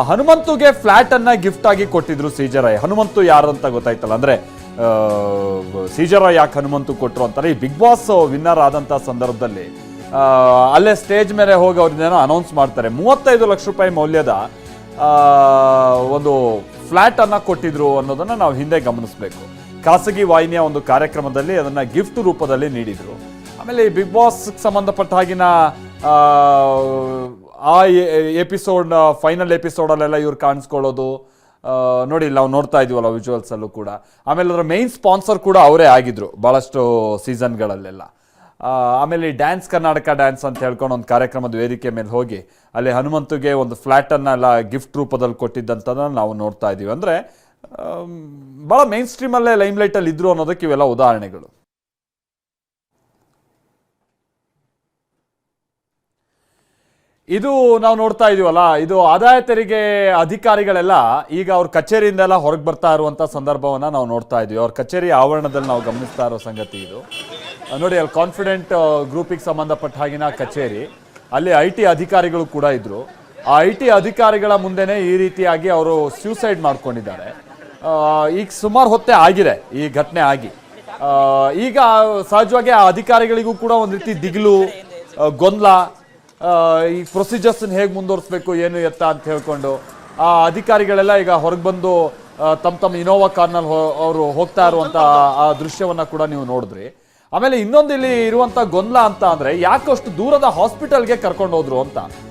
ಹನುಮಂತುಗೆ flat ಅನ್ನ gift ಆಗಿ ಕೊಟ್ಟಿದ್ರು ಸಿ.ಜೆ. ಹನುಮಂತು ಯಾರು ಅಂತ ಗೊತ್ತಾಯ್ತಲ್ಲ, ಅಂದ್ರೆ ಸಿ.ಜೆ. ಯಾಕೆ ಹನುಮಂತು ಕೊಟ್ಟರು ಅಂತಾರೆ. ಈ ಬಿಗ್ ಬಾಸ್ ವಿನ್ನರ್ ಆದಂತ ಸಂದರ್ಭದಲ್ಲಿ ಅಲ್ಲೇ ಸ್ಟೇಜ್ ಮೇಲೆ ಹೋಗಿ ಅವ್ರನ್ನೇನೋ ಅನೌನ್ಸ್ ಮಾಡ್ತಾರೆ. 35 ಲಕ್ಷ ರೂಪಾಯಿ ಮೌಲ್ಯದ ಒಂದು ಫ್ಲಾಟ್ ಅನ್ನ ಕೊಟ್ಟಿದ್ರು ಅನ್ನೋದನ್ನ ನಾವು ಹಿಂದೆ ಗಮನಿಸಬೇಕು. ಖಾಸಗಿ ವಾಹಿನಿಯ ಒಂದು ಕಾರ್ಯಕ್ರಮದಲ್ಲಿ ಅದನ್ನ ಗಿಫ್ಟ್ ರೂಪದಲ್ಲಿ ನೀಡಿದ್ರು. ಆಮೇಲೆ ಈ ಬಿಗ್ ಬಾಸ್ ಸಂಬಂಧಪಟ್ಟ ಹಾಗಿನ ಆ ಎಪಿಸೋಡ್ ಫೈನಲ್ ಎಪಿಸೋಡಲ್ಲೆಲ್ಲ ಇವ್ರು ಕಾಣಿಸ್ಕೊಳ್ಳೋದು ನೋಡಿ, ನಾವು ನೋಡ್ತಾ ಇದೀವಲ್ಲ ವಿಜುವಲ್ಸ್ ಅಲ್ಲೂ ಕೂಡ. ಆಮೇಲೆ ಅದರ ಮೇನ್ ಸ್ಪಾನ್ಸರ್ ಕೂಡ ಅವರೇ ಆಗಿದ್ರು ಬಹಳಷ್ಟು ಸೀಸನ್ಗಳಲ್ಲೆಲ್ಲ. ಆಮೇಲೆ ಈ ಡ್ಯಾನ್ಸ್ ಕರ್ನಾಟಕ ಡ್ಯಾನ್ಸ್ ಅಂತ ಹೇಳ್ಕೊಂಡು ಒಂದು ಕಾರ್ಯಕ್ರಮದ ವೇದಿಕೆ ಮೇಲೆ ಹೋಗಿ ಅಲ್ಲಿ ಹನುಮಂತುಗೆ ಒಂದು ಫ್ಲ್ಯಾಟನ್ನೆಲ್ಲ ಗಿಫ್ಟ್ ರೂಪದಲ್ಲಿ ಕೊಟ್ಟಿದ್ದಂಥದ್ದನ್ನ ನಾವು ನೋಡ್ತಾ ಇದ್ದೀವಿ. ಅಂದರೆ ಭಾಳ ಮೇನ್ ಸ್ಟ್ರೀಮಲ್ಲೇ ಲೈಮ್ಲೈಟಲ್ಲಿ ಇದ್ರು ಅನ್ನೋದಕ್ಕೆ ಇವೆಲ್ಲ ಉದಾಹರಣೆಗಳು. ಇದು ನಾವು ನೋಡ್ತಾ ಇದೀವಲ್ಲ, ಇದು ಆದಾಯ ತೆರಿಗೆ ಅಧಿಕಾರಿಗಳೆಲ್ಲ ಈಗ ಅವ್ರ ಕಚೇರಿಯಿಂದೆಲ್ಲ ಹೊರಗೆ ಬರ್ತಾ ಇರುವಂಥ ಸಂದರ್ಭವನ್ನು ನಾವು ನೋಡ್ತಾ ಇದೀವಿ. ಅವ್ರ ಕಚೇರಿ ಆವರಣದಲ್ಲಿ ನಾವು ಗಮನಿಸ್ತಾ ಇರೋ ಸಂಗತಿ ಇದು. ನೋಡಿ, ಅಲ್ಲಿ ಕಾನ್ಫಿಡೆಂಟ್ ಗ್ರೂಪಿಗೆ ಸಂಬಂಧಪಟ್ಟ ಹಾಗಿನ ಕಚೇರಿ, ಅಲ್ಲಿ IT ಅಧಿಕಾರಿಗಳು ಕೂಡ ಇದ್ರು. ಆ IT ಅಧಿಕಾರಿಗಳ ಮುಂದೆನೇ ಈ ರೀತಿಯಾಗಿ ಅವರು ಸ್ಯೂಸೈಡ್ ಮಾಡ್ಕೊಂಡಿದ್ದಾರೆ. ಈಗ ಸುಮಾರು ಹೊತ್ತೇ ಆಗಿದೆ ಈ ಘಟನೆ ಆಗಿ. ಈಗ ಸಹಜವಾಗಿ ಆ ಅಧಿಕಾರಿಗಳಿಗೂ ಕೂಡ ಒಂದು ರೀತಿ ದಿಗಿಲು, ಗೊಂದಲ, ಈ ಪ್ರೊಸೀಜರ್ಸ್ ಹೇಗೆ ಮುಂದುವರಿಸಬೇಕು ಏನು ಎತ್ತ ಅಂತ ಹೇಳ್ಕೊಂಡು ಆ ಅಧಿಕಾರಿಗಳೆಲ್ಲ ಈಗ ಹೊರಗೆ ಬಂದು ತಮ್ಮ ಇನೋವಾ ಕಾರ್ನಲ್ಲಿ ಅವರು ಹೋಗ್ತಾ ಇರುವಂತ ಆ ದೃಶ್ಯವನ್ನ ಕೂಡ ನೀವು ನೋಡಿದ್ರಿ. ಆಮೇಲೆ ಇನ್ನೊಂದು ಇಲ್ಲಿ ಇರುವಂತ ಗೊಂದಲ ಅಂತ ಅಂದ್ರೆ ಯಾಕಷ್ಟು ದೂರದ ಹಾಸ್ಪಿಟಲ್ಗೆ ಕರ್ಕೊಂಡು ಹೋದ್ರು ಅಂತ.